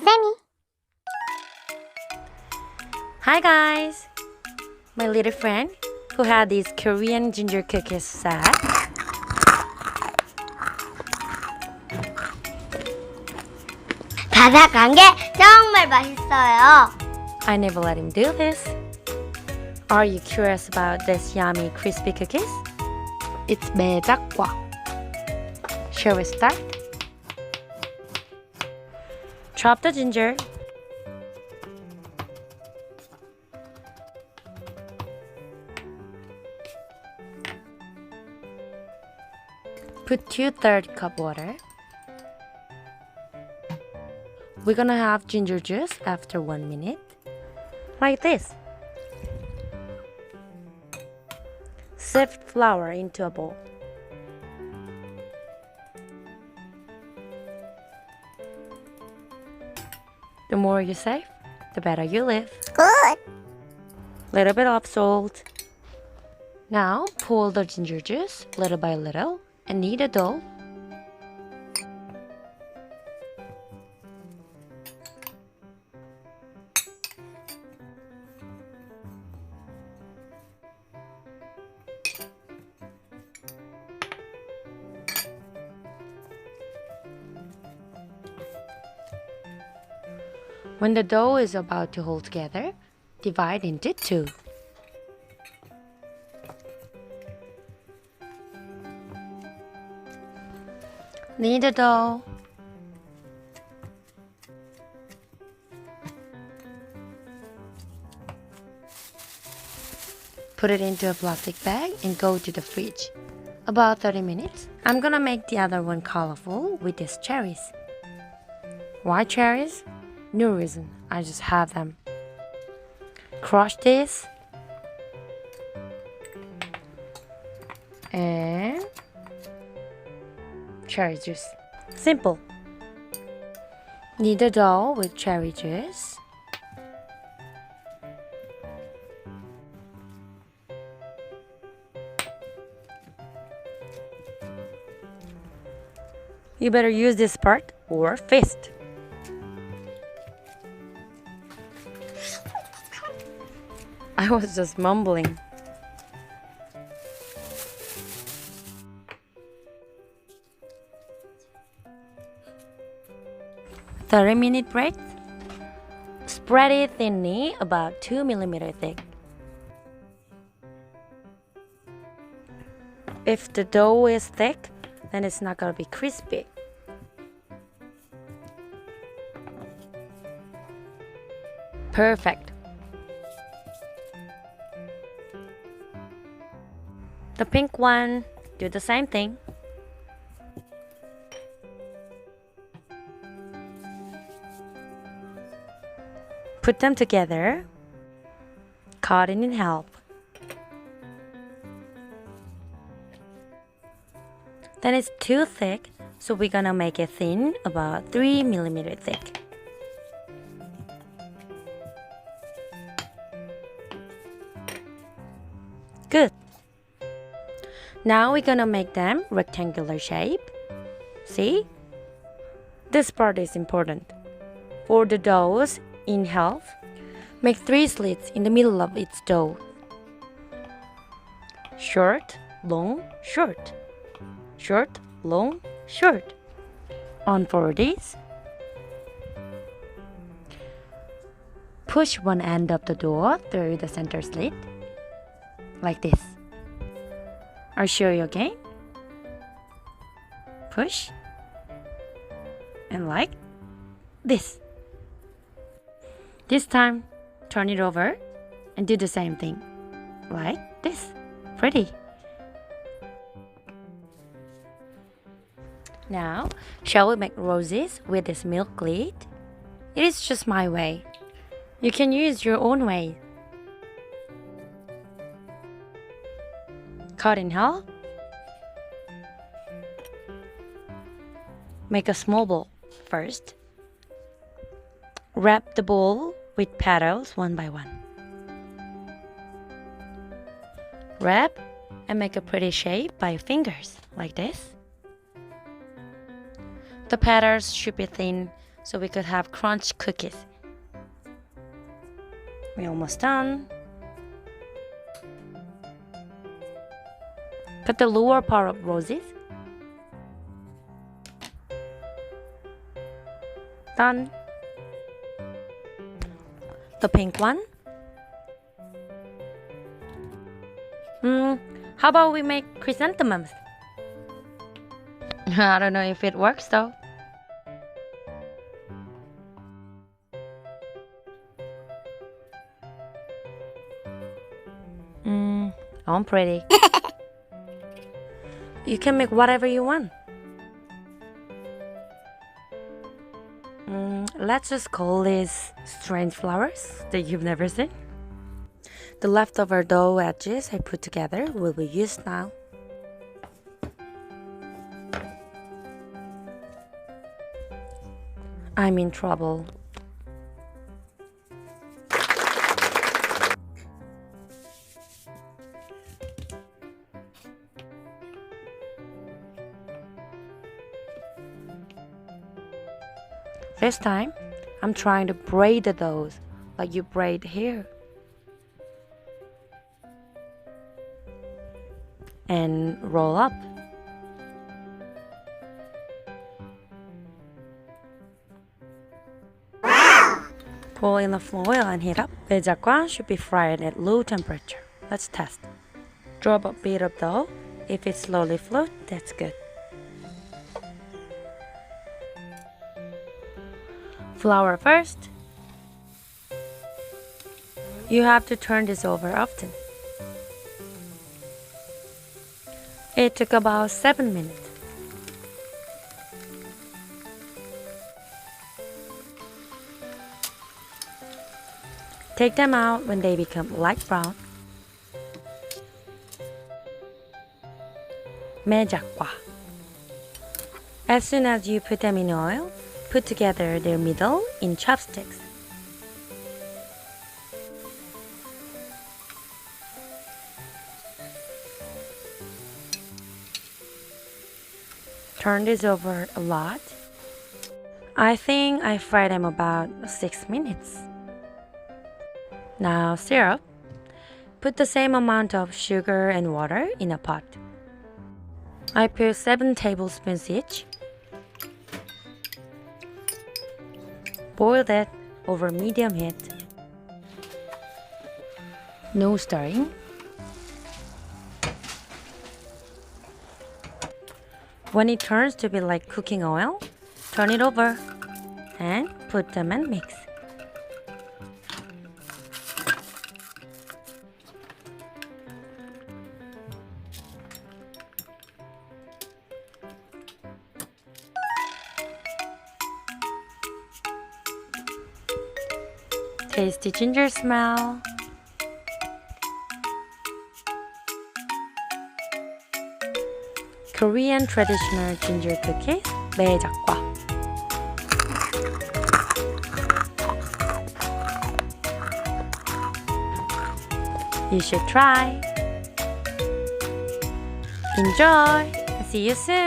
Sammy. Hi guys! My little friend who had these Korean ginger cookies said, 바삭한 게 정말 맛있어요. I never let him do this. Are you curious about this yummy crispy cookies? It's Maejakgwa. Shall we start? Chop the ginger. Put 2/3 cup water. We're gonna have ginger juice after 1 minute. Like this. Sift flour into a bowl. The more you save, the better you live. Good. Little bit of salt. Now pour the ginger juice little by little and knead the dough. When the dough is about to hold together, divide into 2. Knead the dough. Put it into a plastic bag and go to the fridge. About 30 minutes. I'm gonna make the other one colorful with these cherries. Why cherries? No reason, I just have them. Crush this. And cherry juice. Simple. Knead the dough with cherry juice. You better use this part or fist. I was just mumbling. "30-minute break. Spread it thinly, about 2 mm thick. If the dough is thick, then it's not gonna be crispy. Perfect. The pink one, do the same thing. Put them together. Cut it in half. Then it's too thick, so we're gonna make it thin, about 3 mm thick. Good. Now we're gonna make them rectangular shape. See? This part is important. For the doughs in half, make 3 slits in the middle of its dough. Short, long, short. Short, long, short. Unfold these. Push one end of the dough through the center slit. Like this. I'll show you again. Push. And like this. This time, turn it over and do the same thing. Like this. Pretty. Now, shall we make roses with this milk lid? It is just my way. You can use your own way. Cut in half. Make a small ball first. Wrap the ball with petals one by one. Wrap and make a pretty shape by fingers, like this. The petals should be thin so we could have crunch cookies. We're almost done. Cut the lower part of roses. Done. The pink one. How about we make chrysanthemums? I don't know if it works though. I'm pretty. You can make whatever you want. Let's just call these strange flowers that you've never seen. The leftover dough edges I put together will be used now. I'm in trouble. This time, I'm trying to braid the dough like you braid hair. And roll up. Pour in the foil and heat up. Maejakgwa should be fried at low temperature. Let's test. Drop a bit of dough. If it slowly floats, that's good. Flour first. You have to turn this over often. It took about 7 minutes. Take them out when they become light brown. Maejakgwa. As soon as you put them in oil, put together their middle in chopsticks. Turn this over a lot. I think I fried them about 6 minutes. Now syrup. Put the same amount of sugar and water in a pot. I put 7 tablespoons each. Boil that over medium heat. No stirring. When it turns to be like cooking oil, turn it over and put them and mix. Tasty ginger smell. Korean traditional ginger cookies, Maejakgwa. You should try. Enjoy. See you soon.